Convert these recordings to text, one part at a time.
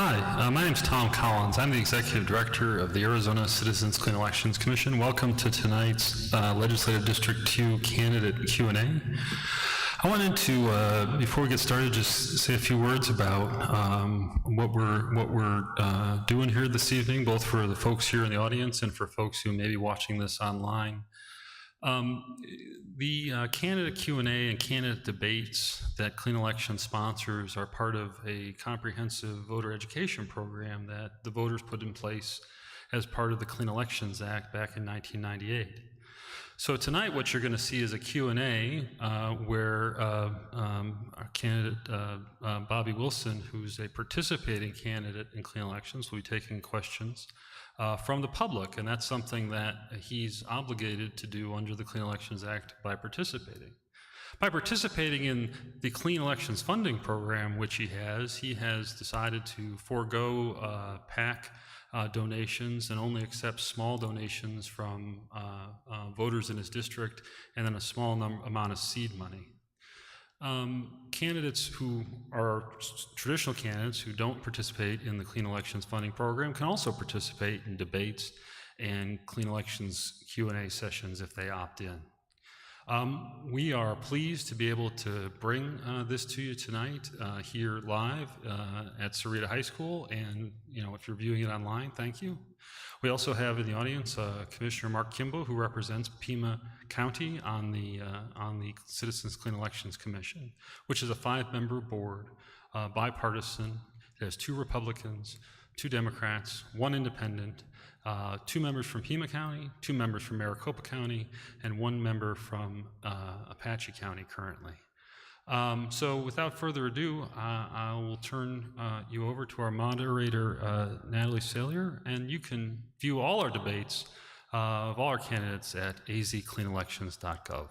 Hi, my name is Tom Collins. I'm the Executive Director of the Arizona Citizens Clean Elections Commission. Welcome to tonight's Legislative District 2 candidate Q&A. I wanted to, before we get started, just say a few words about what we're doing here this evening, both for the folks here in the audience and for folks who may be watching this online. The candidate Q&A and candidate debates that Clean Election sponsors are part of a comprehensive voter education program that the voters put in place as part of the Clean Elections Act back in 1998. So tonight what you're going to see is a Q&A where our candidate Bobby Wilson, who's a participating candidate in Clean Elections, will be taking questions from the public, and that's something that he's obligated to do under the Clean Elections Act by participating. By participating in the Clean Elections funding program, which he has decided to forego PAC donations and only accept small donations from voters in his district, and then a small amount of seed money. Candidates who are traditional candidates who don't participate in the Clean Elections funding program can also participate in debates and Clean Elections Q&A sessions if they opt in. We are pleased to be able to bring this to you tonight here live at Sahuarita High School, and if you're viewing it online, thank you. We also have in the audience Commissioner Mark Kimball, who represents Pima County on the Citizens Clean Elections Commission, which is a 5-member board, bipartisan. It has 2 Republicans, 2 Democrats, 1 independent, 2 members from Pima County, 2 members from Maricopa County, and 1 member from Apache County currently. So without further ado, I will turn you over to our moderator, Natalie Salier, and you can view all our debates of all our candidates at azcleanelections.gov.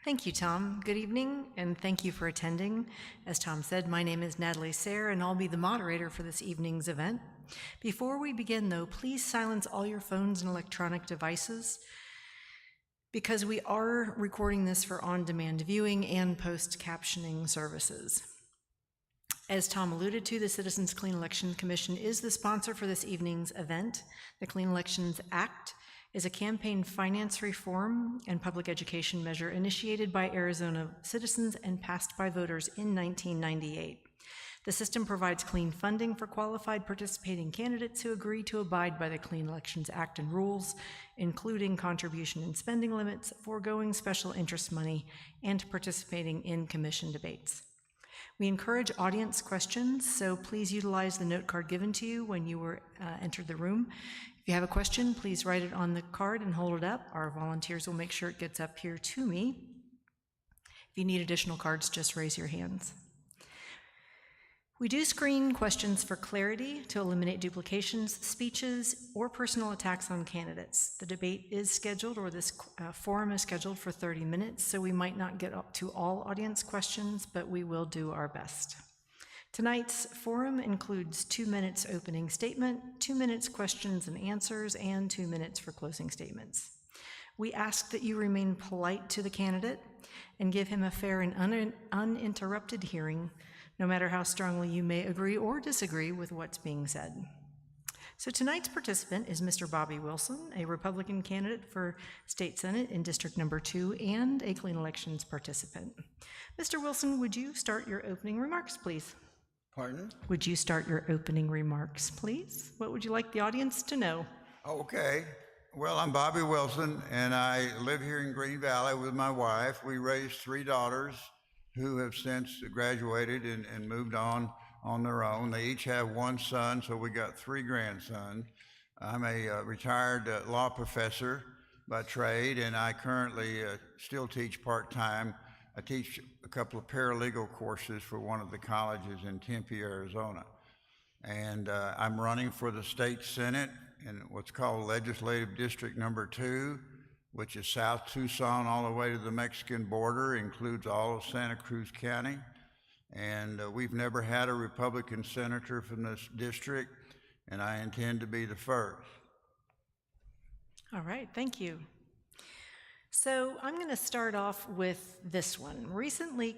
Thank you, Tom. Good evening, and thank you for attending. As Tom said, my name is Natalie Sayre, and I'll be the moderator for this evening's event. Before we begin, though, please silence all your phones and electronic devices, because we are recording this for on-demand viewing and post-captioning services. As Tom alluded to, the Citizens Clean Elections Commission is the sponsor for this evening's event. The Clean Elections Act is a campaign finance reform and public education measure initiated by Arizona citizens and passed by voters in 1998. The system provides clean funding for qualified participating candidates who agree to abide by the Clean Elections Act and rules, including contribution and spending limits, foregoing special interest money, and participating in commission debates. We encourage audience questions, so please utilize the note card given to you when you entered the room. If you have a question, please write it on the card and hold it up. Our volunteers will make sure it gets up here to me. If you need additional cards, just raise your hands. We do screen questions for clarity to eliminate duplications, speeches, or personal attacks on candidates. The debate is scheduled, or this forum is scheduled for 30 minutes, so we might not get up to all audience questions, but we will do our best. Tonight's forum includes 2 minutes opening statement, 2 minutes questions and answers, and 2 minutes for closing statements. We ask that you remain polite to the candidate and give him a fair and uninterrupted hearing, no matter how strongly you may agree or disagree with what's being said. So tonight's participant is Mr. Bobby Wilson, a Republican candidate for State Senate in District Number 2 and a Clean Elections participant. Mr. Wilson, would you start your opening remarks, please? Pardon? Would you start your opening remarks, please? What would you like the audience to know? Okay. Well, I'm Bobby Wilson, and I live here in Green Valley with my wife. We raised 3 daughters who have since graduated and moved on their own. They each have 1 son, so we got 3 grandsons. I'm a retired law professor by trade, and I currently still teach part-time. I teach a couple of paralegal courses for one of the colleges in Tempe, Arizona. And I'm running for the state senate in what's called Legislative District Number 2, which is South Tucson all the way to the Mexican border, includes all of Santa Cruz County. And we've never had a Republican senator from this district, and I intend to be the first. All right, thank you. So I'm going to start off with this one. Recently,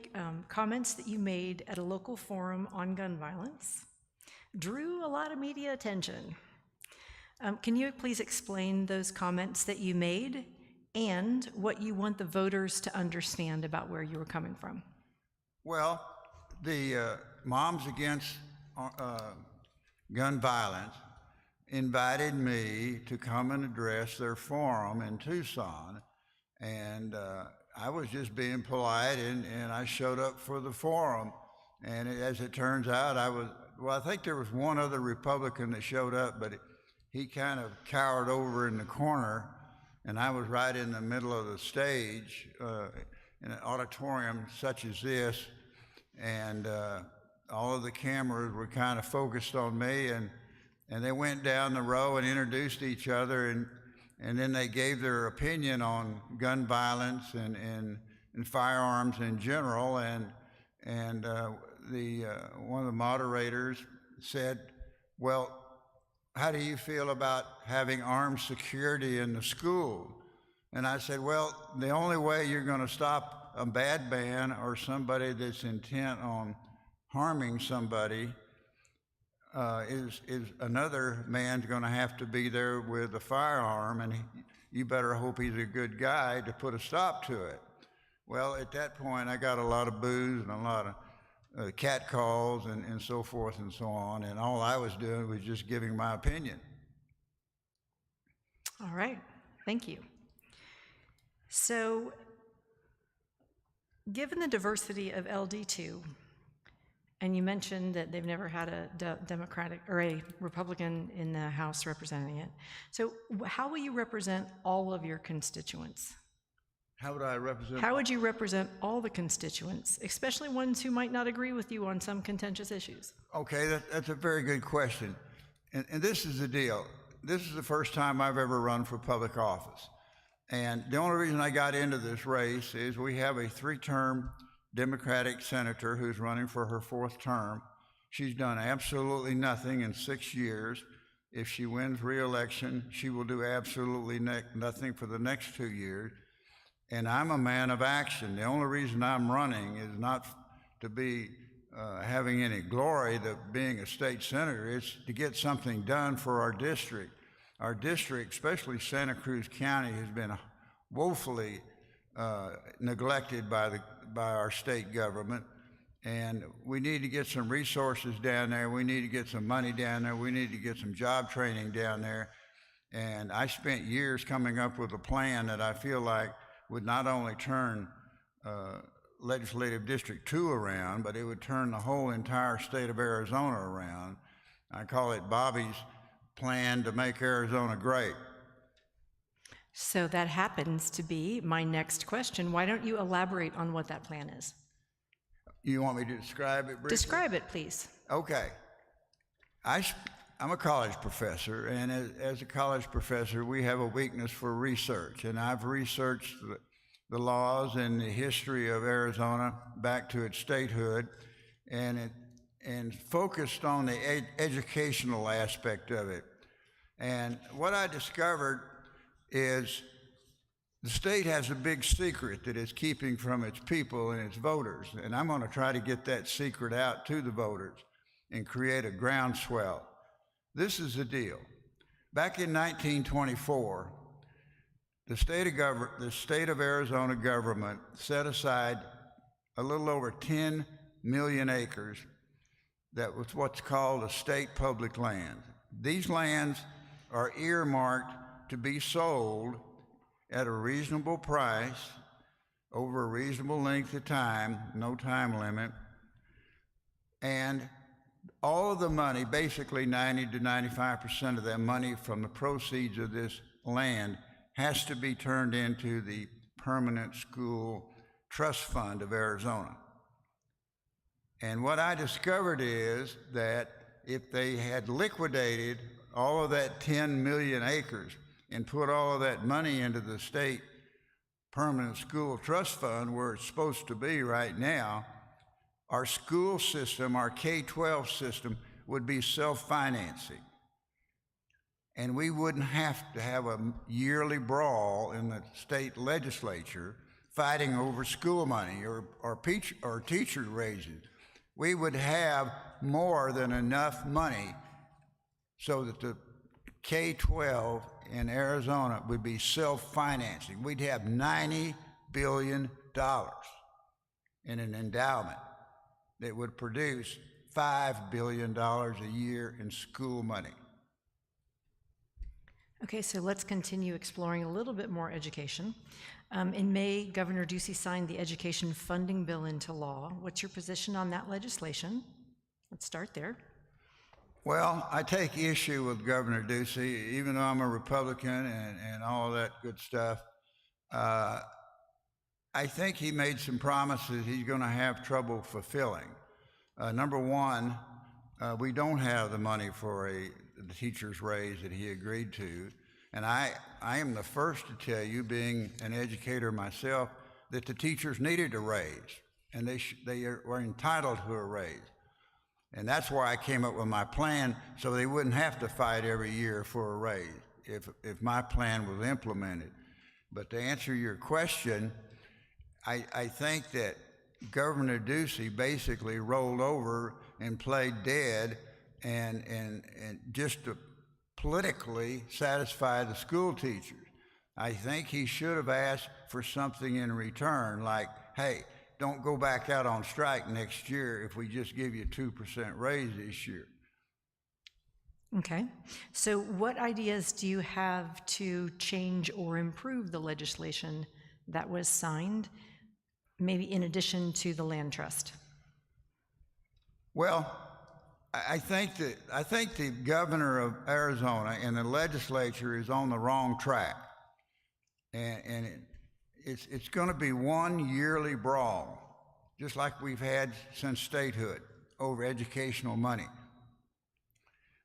comments that you made at a local forum on gun violence drew a lot of media attention. Can you please explain those comments that you made and what you want the voters to understand about where you were coming from? Well, the Moms Against Gun Violence invited me to come and address their forum in Tucson, and I was just being polite, and I showed up for the forum. And as it turns out, I think there was one other Republican that showed up, but he kind of cowered over in the corner, and I was right in the middle of the stage in an auditorium such as this, and all of the cameras were kind of focused on me, and they went down the row and introduced each other, and then they gave their opinion on gun violence and firearms in general, and one of the moderators said, well, how do you feel about having armed security in the school? And I said, well, the only way you're going to stop a bad man or somebody that's intent on harming somebody is another man's going to have to be there with a firearm, and you better hope he's a good guy to put a stop to it. Well, at that point, I got a lot of boos and a lot of cat calls and so forth and so on, and all I was doing was just giving my opinion. All right, thank you. So, given the diversity of LD2, and you mentioned that they've never had a Democratic or a Republican in the House representing it. So how will you represent all of your constituents? How would I represent? How would you represent all the constituents, especially ones who might not agree with you on some contentious issues? Okay, that's a very good question. And this is the deal. This is the first time I've ever run for public office. And the only reason I got into this race is we have a 3-term Democratic senator who's running for her 4th term. She's done absolutely nothing in 6 years. If she wins re-election, she will do absolutely nothing for the next 2 years. And I'm a man of action. The only reason I'm running is not to be having any glory that being a state senator. It's to get something done for our district. Our district, especially Santa Cruz County, has been woefully neglected by our state government, and we need to get some resources down there. We need to get some money down there. We need to get some job training down there. And I spent years coming up with a plan that I feel like would not only turn Legislative District 2 around, but it would turn the whole entire state of Arizona around. I call it Bobby's plan to make Arizona great. So that happens to be my next question. Why don't you elaborate on what that plan is? You want me to describe it briefly? Describe it, please. Okay. I'm a college professor, and as a college professor, we have a weakness for research, and I've researched the laws and the history of Arizona back to its statehood, and focused on the educational aspect of it. And what I discovered is the state has a big secret that it's keeping from its people and its voters, and I'm going to try to get that secret out to the voters and create a groundswell. This is the deal. Back in 1924, the state of Arizona government set aside a little over 10 million acres that was what's called a state public land. These lands are earmarked to be sold at a reasonable price over a reasonable length of time, no time limit, and all of the money, basically 90 to 95% of that money from the proceeds of this land, has to be turned into the Permanent School Trust Fund of Arizona. And what I discovered is that if they had liquidated all of that 10 million acres and put all of that money into the state Permanent School Trust Fund, where it's supposed to be right now, our school system, our K-12 system, would be self-financing. and we wouldn't have to have a yearly brawl in the state legislature fighting over school money or teacher raises. We would have more than enough money so that the K-12 in Arizona would be self-financing. We'd have $90 billion in an endowment that would produce $5 billion a year in school money. Okay, so let's continue exploring a little bit more education. In May, Governor Ducey signed the education funding bill into law. What's your position on that legislation? Let's start there. Well, I take issue with Governor Ducey, even though I'm a Republican and all that good stuff. I think he made some promises he's going to have trouble fulfilling. Number one, we don't have the money for the teacher's raise that he agreed to. And I am the first to tell you, being an educator myself, that the teachers needed a raise, and they were entitled to a raise. And that's why I came up with my plan, so they wouldn't have to fight every year for a raise if my plan was implemented. But to answer your question, I think that Governor Ducey basically rolled over and played dead and just to politically satisfy the school teachers. I think he should have asked for something in return, like, hey, don't go back out on strike next year if we just give you a 2% raise this year. Okay, so what ideas do you have to change or improve the legislation that was signed, maybe in addition to the land trust? Well, I think the governor of Arizona and the legislature is on the wrong track, and it's going to be one yearly brawl, just like we've had since statehood, over educational money.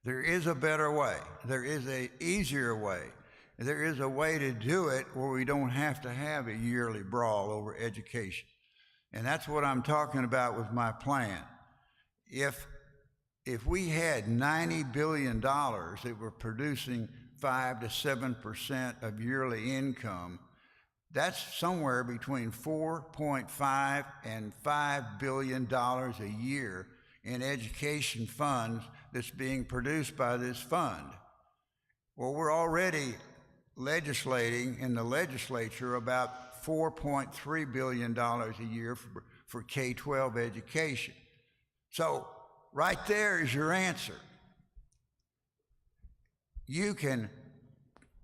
There is a better way. There is an easier way. There is a way to do it where we don't have to have a yearly brawl over education. And that's what I'm talking about with my plan. If we had $90 billion that were producing 5 to 7% of yearly income, that's somewhere between $4.5 and $5 billion a year in education funds that's being produced by this fund. Well, we're already legislating in the legislature about $4.3 billion a year for K-12 education. So right there is your answer. You can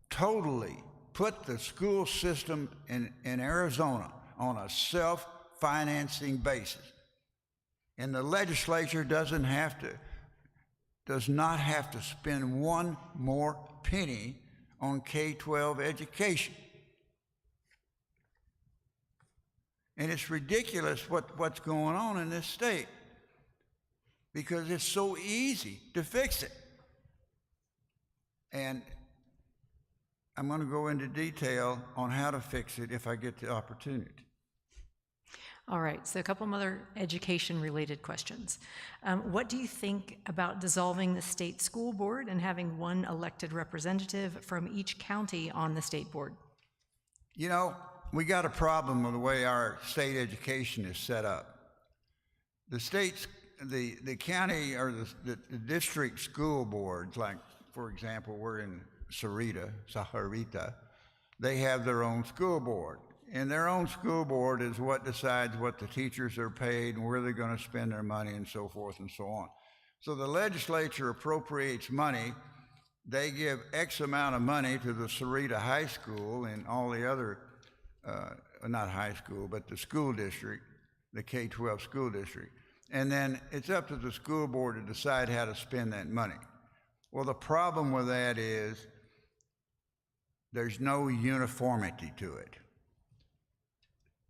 totally put the school system in Arizona on a self-financing basis. And the legislature does not have to spend one more penny on K-12 education. And it's ridiculous what's going on in this state, because it's so easy to fix it. And I'm going to go into detail on how to fix it if I get the opportunity. All right, so a couple of other education-related questions. What do you think about dissolving the state school board and having one elected representative from each county on the state board? You know, we got a problem with the way our state education is set up. The states, the county or the district school boards, like, for example, we're in Sahuarita, they have their own school board. And their own school board is what decides what the teachers are paid and where they're going to spend their money and so forth and so on. So the legislature appropriates money. They give X amount of money to the Sahuarita High School and all the other, not high school, but the school district, the K-12 school district. And then it's up to the school board to decide how to spend that money. Well, the problem with that is there's no uniformity to it.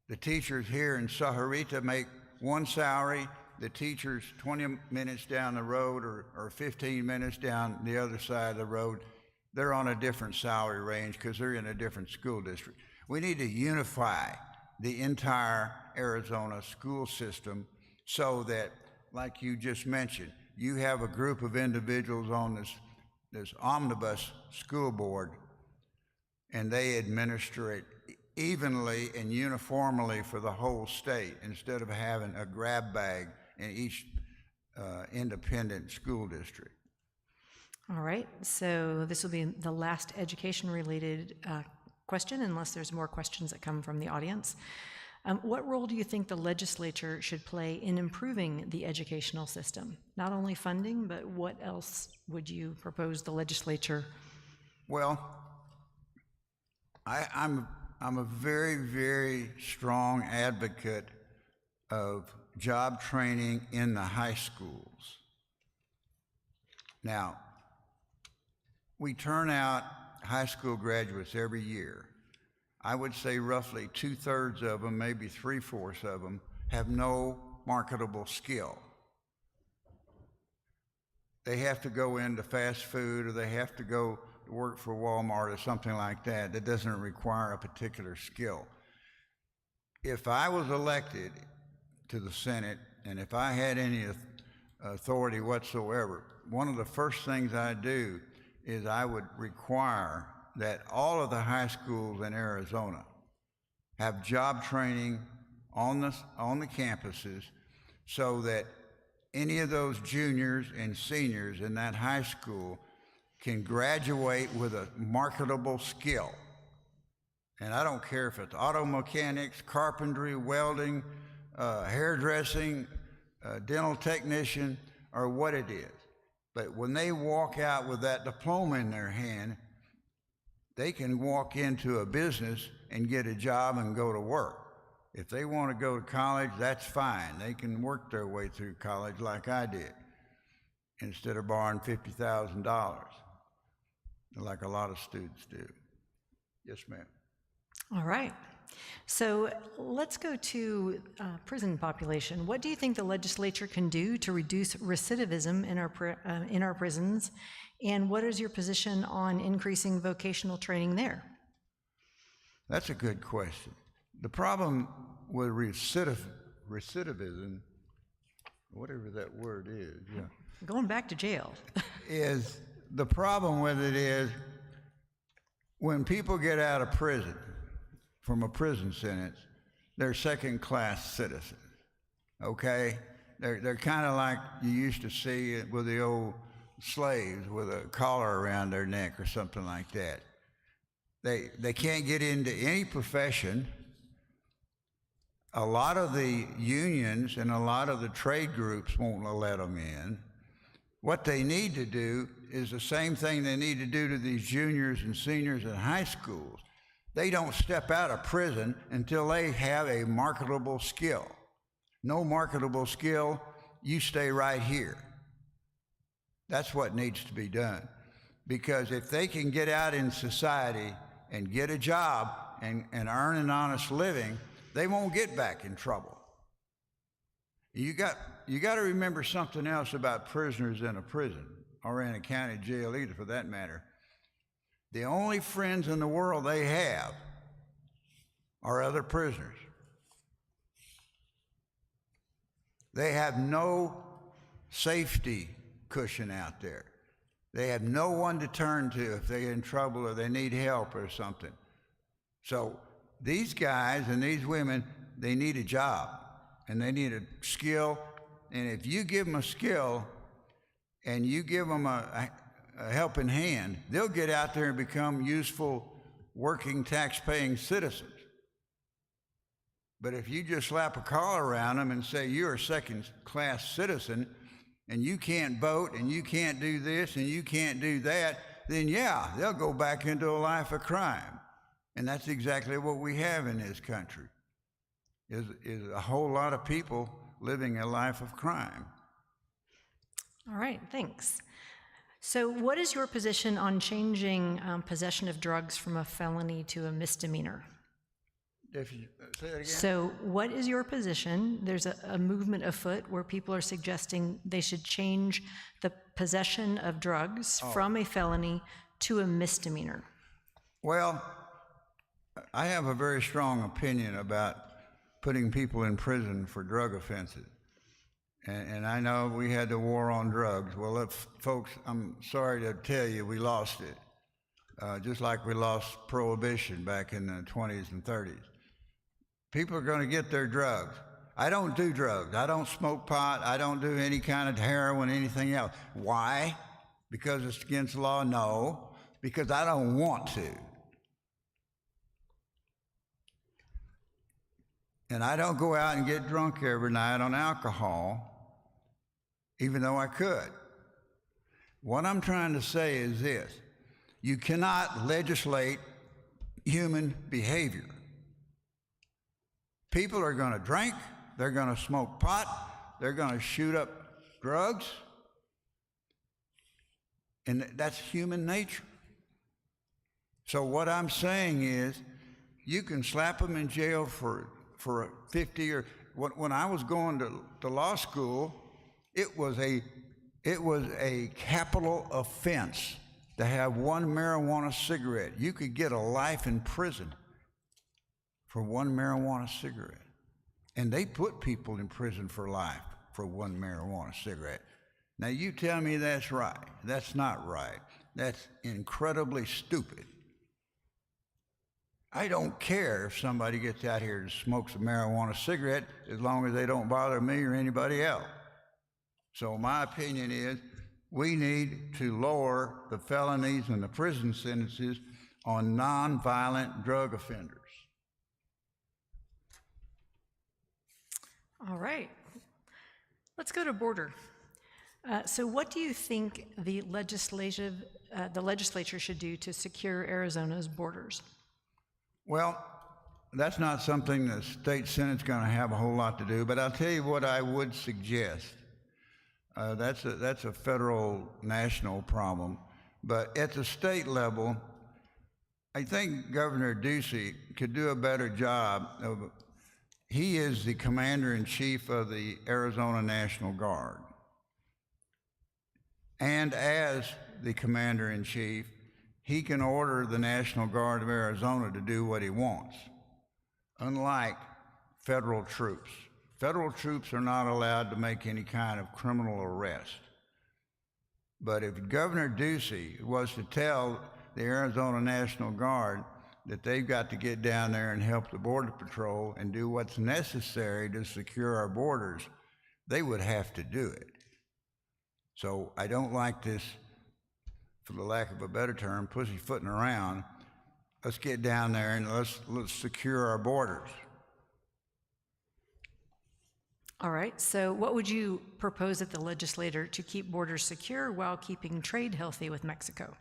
The teachers here in Sahuarita make one salary. The teachers 20 minutes down the road or 15 minutes down the other side of the road, they're on a different salary range because they're in a different school district. We need to unify the entire Arizona school system so that, like you just mentioned, you have a group of individuals on this this omnibus school board, and they administer it evenly and uniformly for the whole state instead of having a grab bag in each independent school district. All right, so this will be the last education-related question, unless there's more questions that come from the audience. What role do you think the legislature should play in improving the educational system? Not only funding, but what else would you propose the legislature? Well, I'm a very, very strong advocate of job training in the high schools. Now, we turn out high school graduates every year. I would say roughly 2/3 of them, maybe 3/4 of them, have no marketable skill. They have to go into fast food, or they have to go to work for Walmart or something like that. That doesn't require a particular skill. If I was elected to the Senate, and if I had any authority whatsoever, one of the first things I'd do is I would require that all of the high schools in Arizona have job training on the campuses, so that any of those juniors and seniors in that high school can graduate with a marketable skill. And I don't care if it's auto mechanics, carpentry, welding, hairdressing, dental technician, or what it is. But when they walk out with that diploma in their hand, they can walk into a business and get a job and go to work. If they want to go to college, that's fine. They can work their way through college like I did, instead of borrowing $50,000, like a lot of students do. Yes, ma'am. All right. So let's go to prison population. What do you think the legislature can do to reduce recidivism in our prisons? And what is your position on increasing vocational training there? That's a good question. The problem with recidivism, whatever that word is, yeah, Going back to jail. is the problem with it is when people get out of prison from a prison sentence, they're second-class citizens. Okay, they're kind of like you used to see it with the old slaves with a collar around their neck or something like that. They can't get into any profession. A lot of the unions and a lot of the trade groups won't let them in. What they need to do is the same thing they need to do to these juniors and seniors in high schools. They don't step out of prison until they have a marketable skill. No marketable skill, you stay right here. That's what needs to be done. Because if they can get out in society and get a job and earn an honest living, they won't get back in trouble. You got to remember something else about prisoners in a prison, or in a county jail either for that matter. The only friends in the world they have are other prisoners. They have no safety cushion out there. They have no one to turn to if they're in trouble or they need help or something. So these guys and these women, they need a job and they need a skill. And if you give them a skill and you give them a helping hand, they'll get out there and become useful, working, tax-paying citizens. But if you just slap a collar around them and say you're a second-class citizen and you can't vote and you can't do this and you can't do that, then yeah, they'll go back into a life of crime. And that's exactly what we have in this country, is a whole lot of people living a life of crime. All right, thanks. So what is your position on changing possession of drugs from a felony to a misdemeanor? If you say that again? So what is your position? There's a movement afoot where people are suggesting they should change the possession of drugs from a felony to a misdemeanor. Well, I have a very strong opinion about putting people in prison for drug offenses. And I know we had the war on drugs. Well, folks, I'm sorry to tell you, we lost it. Just like we lost prohibition back in the 20s and 30s. People are going to get their drugs. I don't do drugs. I don't smoke pot. I don't do any kind of heroin, anything else. Why? Because it's against the law? No, because I don't want to. And I don't go out and get drunk every night on alcohol, even though I could. What I'm trying to say is this: you cannot legislate human behavior. People are going to drink, they're going to smoke pot, they're going to shoot up drugs, and that's human nature. So what I'm saying is, you can slap them in jail for 50 or when I was going to law school, it was a capital offense to have one marijuana cigarette. You could get a life in prison for one marijuana cigarette. And they put people in prison for life for one marijuana cigarette. Now you tell me that's right. That's not right. That's incredibly stupid. I don't care if somebody gets out here and smokes a marijuana cigarette as long as they don't bother me or anybody else. So my opinion is we need to lower the felonies and the prison sentences on nonviolent drug offenders. All right. Let's go to border. So what do you think the legislature should do to secure Arizona's borders? Well, that's not something the state Senate's going to have a whole lot to do, but I'll tell you what I would suggest. That's a federal, national problem. But at the state level, I think Governor Ducey could do a better job of, he is the commander-in-chief of the Arizona National Guard. And as the commander-in-chief, he can order the National Guard of Arizona to do what he wants, unlike federal troops. Federal troops are not allowed to make any kind of criminal arrest. But if Governor Ducey was to tell the Arizona National Guard that they've got to get down there and help the Border Patrol and do what's necessary to secure our borders, they would have to do it. So I don't like this, for the lack of a better term, pussyfooting around. Let's get down there and let's secure our borders. All right, so what would you propose at the legislature to keep borders secure while keeping trade healthy with Mexico?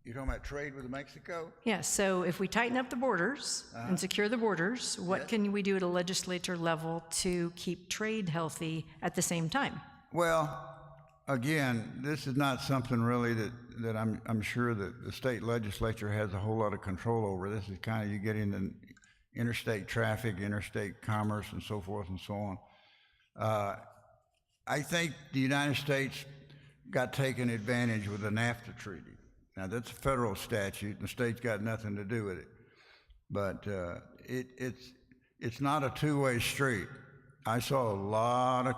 You're talking about trade with Mexico? Yeah, so if we tighten up the borders and secure the borders, what can we do at a legislature level to keep trade healthy at the same time? Well, again, this is not something really that I'm sure that the state legislature has a whole lot of control over. This is kind of, you get into interstate traffic, interstate commerce, and so forth and so on. I think the United States got taken advantage with the NAFTA treaty. Now, that's a federal statute, and the state's got nothing to do with it. But it's not a two-way street. I saw a lot of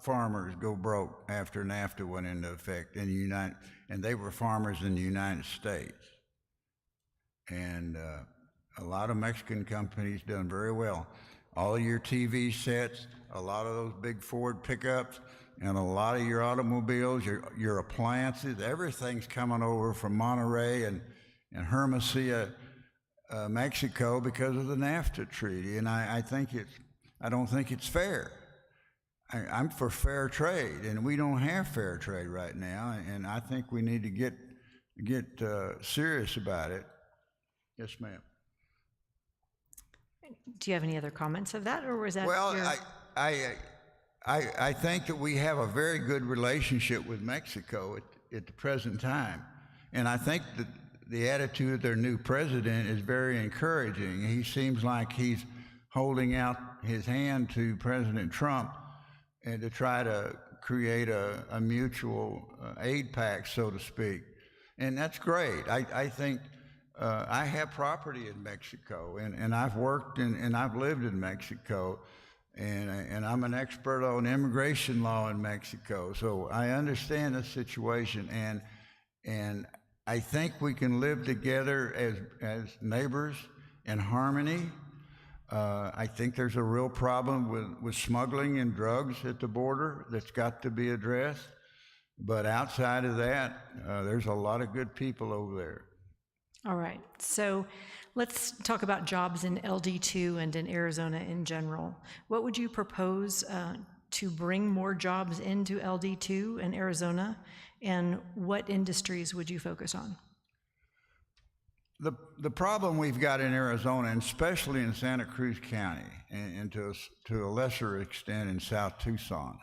farmers go broke after NAFTA went into effect in the United, and they were farmers in the United States. And a lot of Mexican companies done very well. All your TV sets, a lot of those big Ford pickups, and a lot of your automobiles, your appliances, everything's coming over from Monterrey and Hermosillo, Mexico, because of the NAFTA treaty. And I don't think it's fair. I'm for fair trade, and we don't have fair trade right now. And I think we need to get serious about it. Yes, ma'am. Do you have any other comments of that, or was that? Well, I think that we have a very good relationship with Mexico at the present time. And I think that the attitude of their new president is very encouraging. He seems like he's holding out his hand to President Trump and to try to create a mutual aid pact, so to speak. And that's great. I think I have property in Mexico, and I've worked and I've lived in Mexico. and I'm an expert on immigration law in Mexico, so I understand the situation, and I think we can live together as neighbors in harmony. I think there's a real problem with smuggling and drugs at the border that's got to be addressed. But outside of that, there's a lot of good people over there. All right, so let's talk about jobs in LD2 and in Arizona in general. What would you propose to bring more jobs into LD2 and Arizona, and what industries would you focus on? The problem we've got in Arizona, and especially in Santa Cruz County, and to a lesser extent in South Tucson,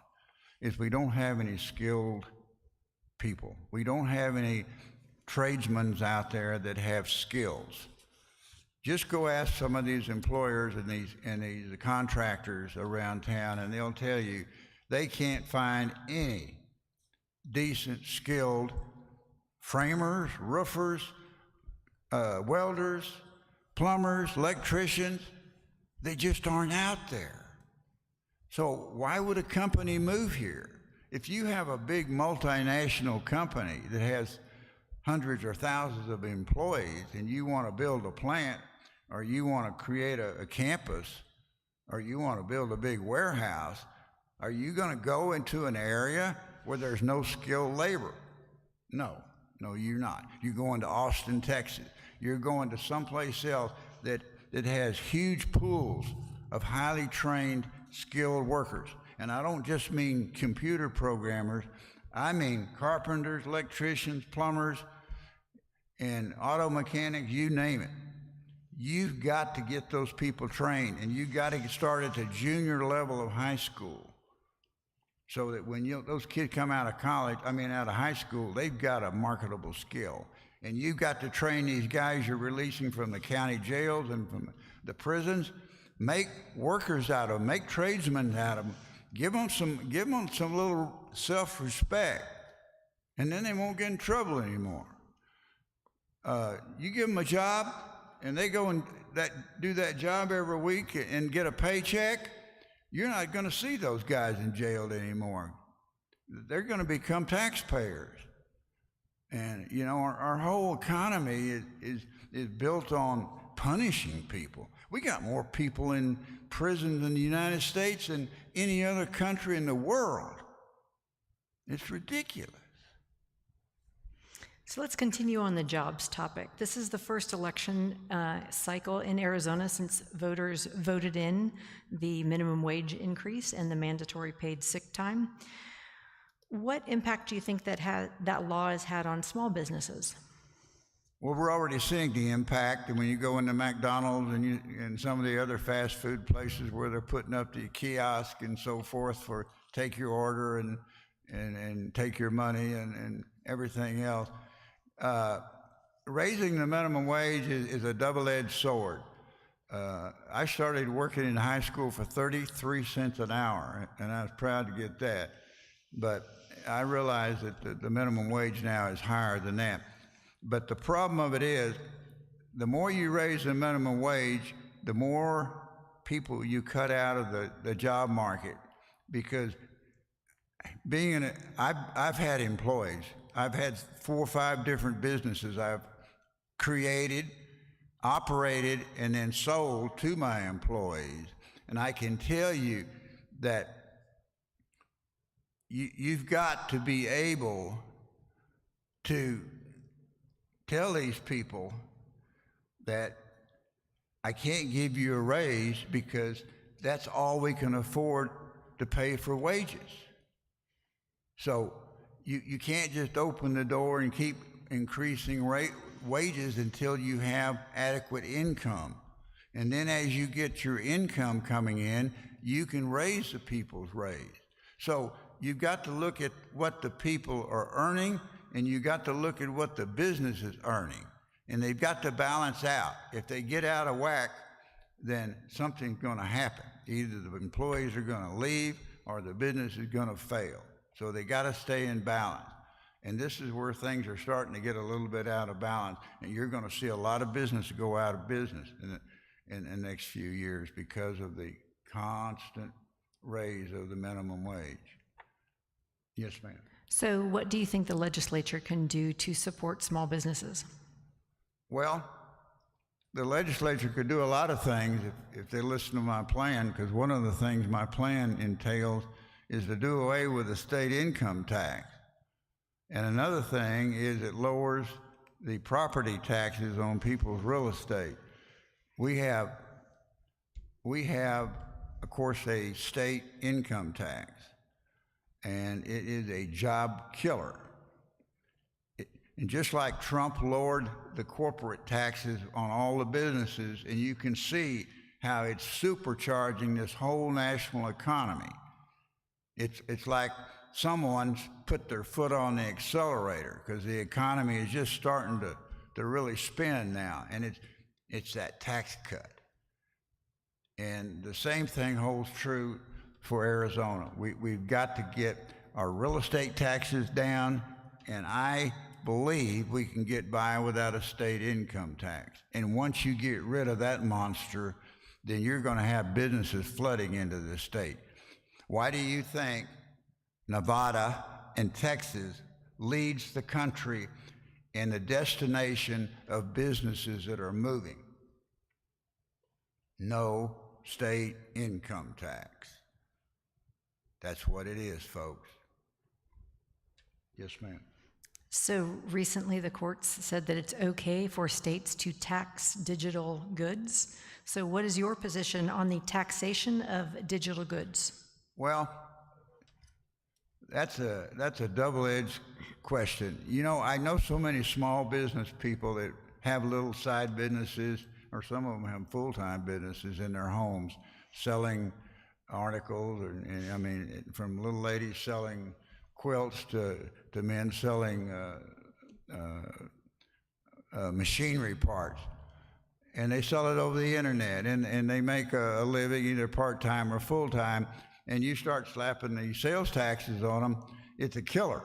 is we don't have any skilled people. We don't have any tradesmen out there that have skills. Just go ask some of these employers and these contractors around town, and they'll tell you they can't find any decent, skilled framers, roofers, welders, plumbers, electricians. They just aren't out there. So why would a company move here? If you have a big multinational company that has hundreds or thousands of employees and you want to build a plant, or you want to create a campus, or you want to build a big warehouse, are you going to go into an area where there's no skilled labor? No, you're not. You're going to Austin, Texas. You're going to someplace else that has huge pools of highly trained, skilled workers. And I don't just mean computer programmers. I mean carpenters, electricians, plumbers, and auto mechanics, you name it. You've got to get those people trained, and you've got to get started at the junior level of high school, so that when those kids come out of out of high school, they've got a marketable skill. And you've got to train these guys you're releasing from the county jails and from the prisons. Make workers out of them, make tradesmen out of them. Give them some little self-respect, and then they won't get in trouble anymore. You give them a job, and they go and do that job every week and get a paycheck, you're not going to see those guys in jail anymore. They're going to become taxpayers. And, our whole economy is built on punishing people. We got more people in prison in the United States than any other country in the world. It's ridiculous. So let's continue on the jobs topic. This is the first election cycle in Arizona since voters voted in the minimum wage increase and the mandatory paid sick time. What impact do you think that law has had on small businesses? Well, we're already seeing the impact, and when you go into McDonald's and some of the other fast food places where they're putting up the kiosk and so forth for take your order and take your money and everything else. Raising the minimum wage is a double-edged sword. I started working in high school for 33 cents an hour, and I was proud to get that. But I realize that the minimum wage now is higher than that. But the problem of it is, the more you raise the minimum wage, the more people you cut out of the job market. Because I've had employees. I've had 4 or 5 different businesses I've created, operated, and then sold to my employees. And I can tell you that you've got to be able to tell these people that I can't give you a raise because that's all we can afford to pay for wages. So you can't just open the door and keep increasing wages until you have adequate income. And then as you get your income coming in, you can raise the people's raise. So you've got to look at what the people are earning, and you got to look at what the business is earning. And they've got to balance out. If they get out of whack, then something's going to happen. Either the employees are going to leave or the business is going to fail. So they got to stay in balance. And this is where things are starting to get a little bit out of balance. And you're going to see a lot of business go out of business in the next few years because of the constant raise of the minimum wage. Yes, ma'am. So what do you think the legislature can do to support small businesses? Well, the legislature could do a lot of things if they listen to my plan, because one of the things my plan entails is to do away with the state income tax. And another thing is it lowers the property taxes on people's real estate. We have, of course, a state income tax, and it is a job killer. And just like Trump lowered the corporate taxes on all the businesses, and you can see how it's supercharging this whole national economy. It's like someone's put their foot on the accelerator, because the economy is just starting to really spin now, and it's that tax cut. And the same thing holds true for Arizona. We've got to get our real estate taxes down, and I believe we can get by without a state income tax. And once you get rid of that monster, then you're going to have businesses flooding into the state. Why do you think Nevada and Texas leads the country in the destination of businesses that are moving? No state income tax. That's what it is, folks. Yes, ma'am. So recently the courts said that it's okay for states to tax digital goods. So what is your position on the taxation of digital goods? Well, that's a double-edged question. You know, I know so many small business people that have little side businesses, or some of them have full-time businesses in their homes selling articles, and I mean, from little ladies selling quilts to men selling machinery parts. And they sell it over the internet, and they make a living either part-time or full-time, and you start slapping the sales taxes on them, it's a killer.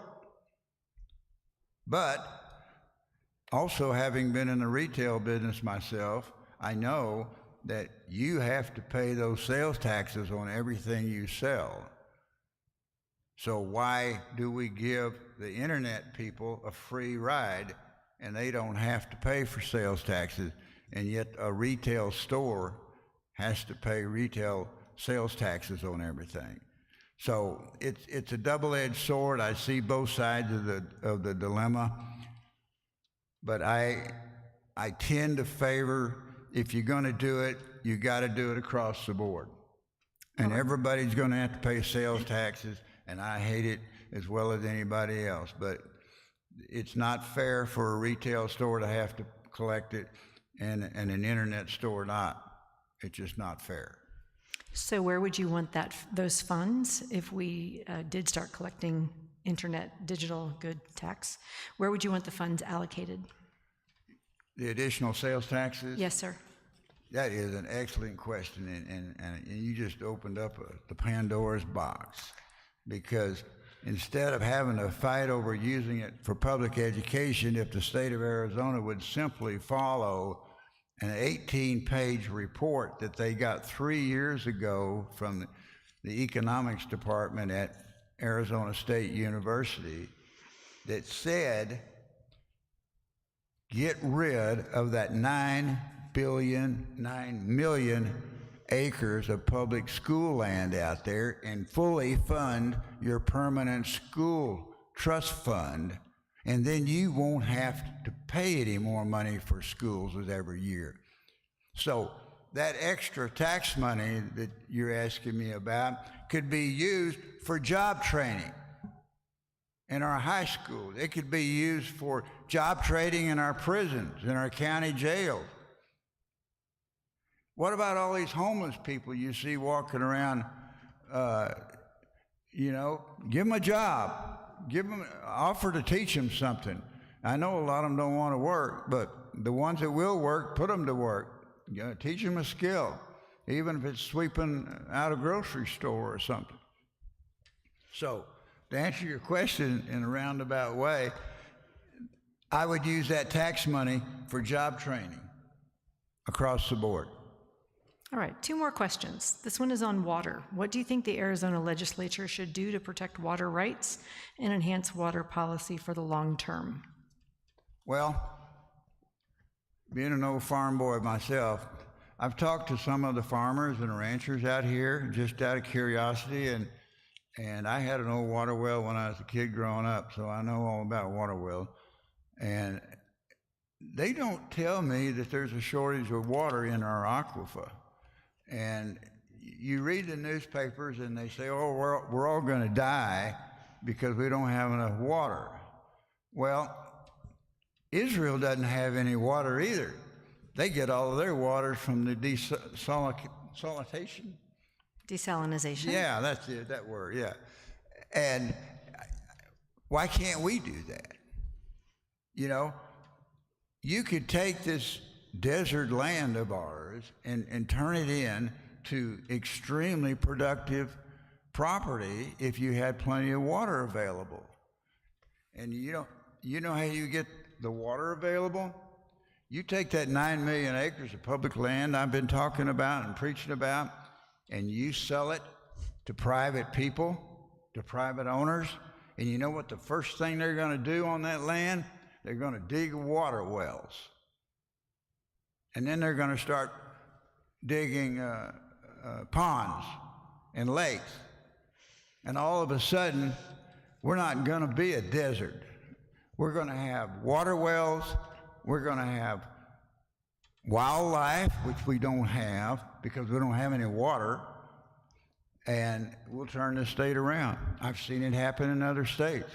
But also, having been in the retail business myself, I know that you have to pay those sales taxes on everything you sell. So why do we give the internet people a free ride and they don't have to pay for sales taxes, and yet a retail store has to pay retail sales taxes on everything? So it's a double-edged sword. I see both sides of the dilemma, but I tend to favor, if you're going to do it, you got to do it across the board, and everybody's going to have to pay sales taxes. And I hate it as well as anybody else, but it's not fair for a retail store to have to collect it and an internet store not. It's just not fair. So where would you want those funds if we did start collecting internet digital good tax? Where would you want the funds allocated? The additional sales taxes? Yes, sir. That is an excellent question, and you just opened up the Pandora's box. Because instead of having to fight over using it for public education, if the state of Arizona would simply follow an 18-page report that they got 3 years ago from the economics department at Arizona State University that said, get rid of that 9 million acres of public school land out there and fully fund your permanent school trust fund, and then you won't have to pay any more money for schools every year. So that extra tax money that you're asking me about could be used for job training in our high schools. It could be used for job training in our prisons, in our county jails. What about all these homeless people you see walking around? Give them a job. Offer to teach them something. I know a lot of them don't want to work, but the ones that will work, put them to work. Teach them a skill, even if it's sweeping out a grocery store or something. So, to answer your question in a roundabout way, I would use that tax money for job training across the board. All right, 2 more questions. This one is on water. What do you think the Arizona legislature should do to protect water rights and enhance water policy for the long term? Well, being an old farm boy myself, I've talked to some of the farmers and ranchers out here just out of curiosity, and I had an old water well when I was a kid growing up, so I know all about water wells. And they don't tell me that there's a shortage of water in our aquifer. And you read the newspapers and they say, oh, we're all going to die because we don't have enough water. Well, Israel doesn't have any water either. They get all of their water from the desalination. Desalinization? Yeah, that's it, that word, yeah. And why can't we do that? You know, you could take this desert land of ours and turn it in to extremely productive property if you had plenty of water available. And you know how you get the water available? You take that 9 million acres of public land I've been talking about and preaching about, and you sell it to private people, to private owners, and you know what the first thing they're going to do on that land? They're going to dig water wells. And then they're going to start digging ponds and lakes. And all of a sudden, we're not going to be a desert. We're going to have water wells. We're going to have wildlife, which we don't have because we don't have any water. And we'll turn this state around. I've seen it happen in other states.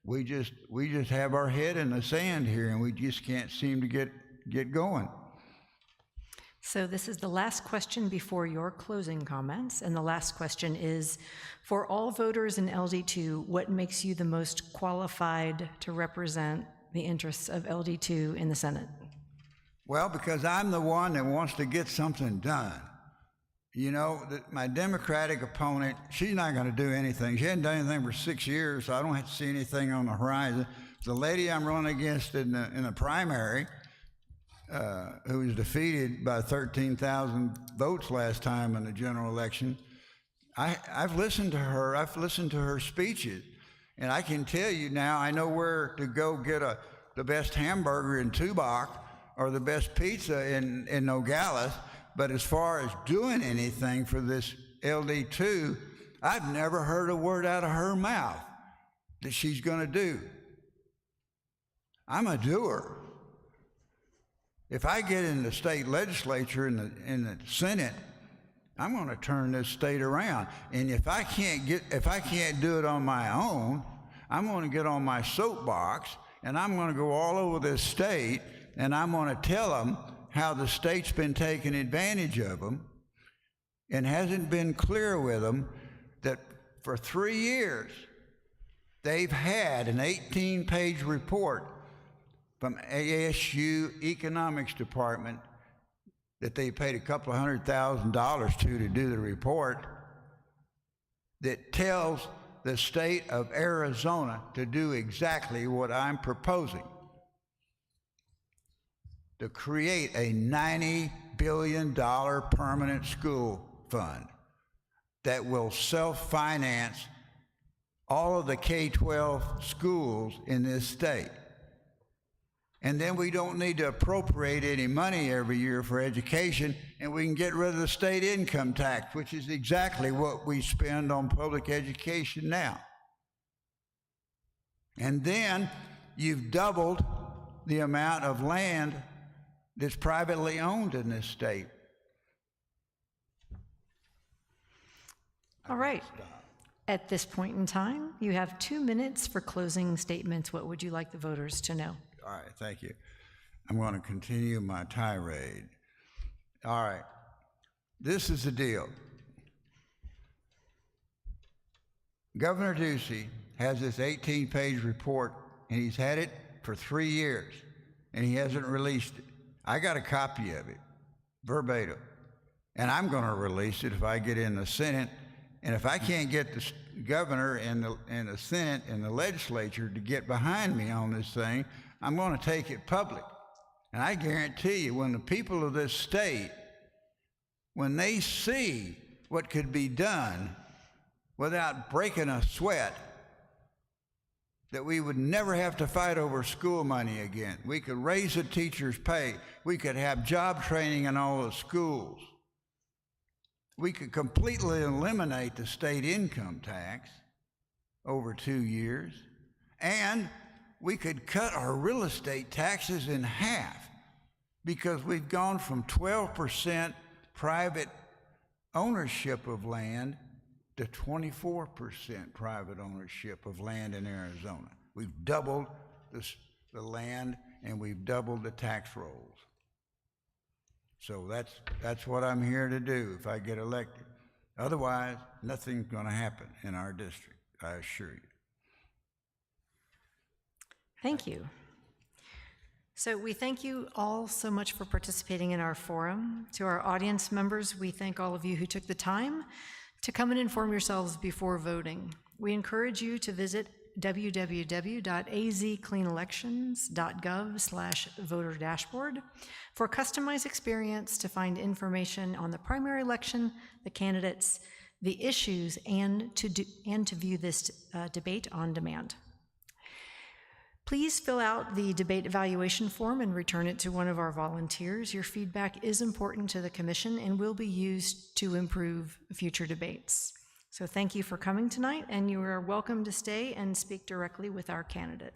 We just have our head in the sand here, and we just can't seem to get going. So this is the last question before your closing comments, and the last question is, for all voters in LD2, what makes you the most qualified to represent the interests of LD2 in the Senate? Well, because I'm the one that wants to get something done. You know, my Democratic opponent, she's not going to do anything. She hasn't done anything for 6 years, so I don't have to see anything on the horizon. The lady I'm running against in the primary, who was defeated by 13,000 votes last time in the general election, I've listened to her. I've listened to her speeches, and I can tell you now, I know where to go get the best hamburger in Tubac or the best pizza in Nogales. But as far as doing anything for this LD2, I've never heard a word out of her mouth that she's going to do. I'm a doer. If I get in the state legislature and the Senate, I'm going to turn this state around. And if I can't do it on my own, I'm going to get on my soapbox and I'm going to go all over this state and I'm going to tell them how the state's been taking advantage of them and hasn't been clear with them that for 3 years they've had an 18-page report from ASU Economics Department that they paid a couple of $100,000 to do the report that tells the state of Arizona to do exactly what I'm proposing. To create a $90 billion permanent school fund that will self-finance all of the K-12 schools in this state. And then we don't need to appropriate any money every year for education, and we can get rid of the state income tax, which is exactly what we spend on public education now. And then you've doubled the amount of land that's privately owned in this state. All right. At this point in time, you have 2 minutes for closing statements. What would you like the voters to know? All right, thank you. I'm going to continue my tirade. All right, this is the deal. Governor Ducey has this 18-page report, and he's had it for 3 years, and he hasn't released it. I got a copy of it, verbatim, and I'm going to release it if I get in the Senate. And if I can't get the governor and the Senate and the legislature to get behind me on this thing, I'm going to take it public. And I guarantee you, when the people of this state, when they see what could be done without breaking a sweat, that we would never have to fight over school money again. We could raise the teachers' pay. We could have job training in all the schools. We could completely eliminate the state income tax over 2 years, and we could cut our real estate taxes in half, because we've gone from 12% private ownership of land to 24% private ownership of land in Arizona. We've doubled the land, and we've doubled the tax rolls. So that's what I'm here to do if I get elected. Otherwise, nothing's going to happen in our district, I assure you. Thank you. So we thank you all so much for participating in our forum. To our audience members, we thank all of you who took the time to come and inform yourselves before voting. We encourage you to visit www.azcleanelections.gov/voter-dashboard for a customized experience to find information on the primary election, the candidates, the issues, and to view this debate on demand. Please fill out the debate evaluation form and return it to one of our volunteers. Your feedback is important to the commission and will be used to improve future debates. So thank you for coming tonight, and you are welcome to stay and speak directly with our candidate.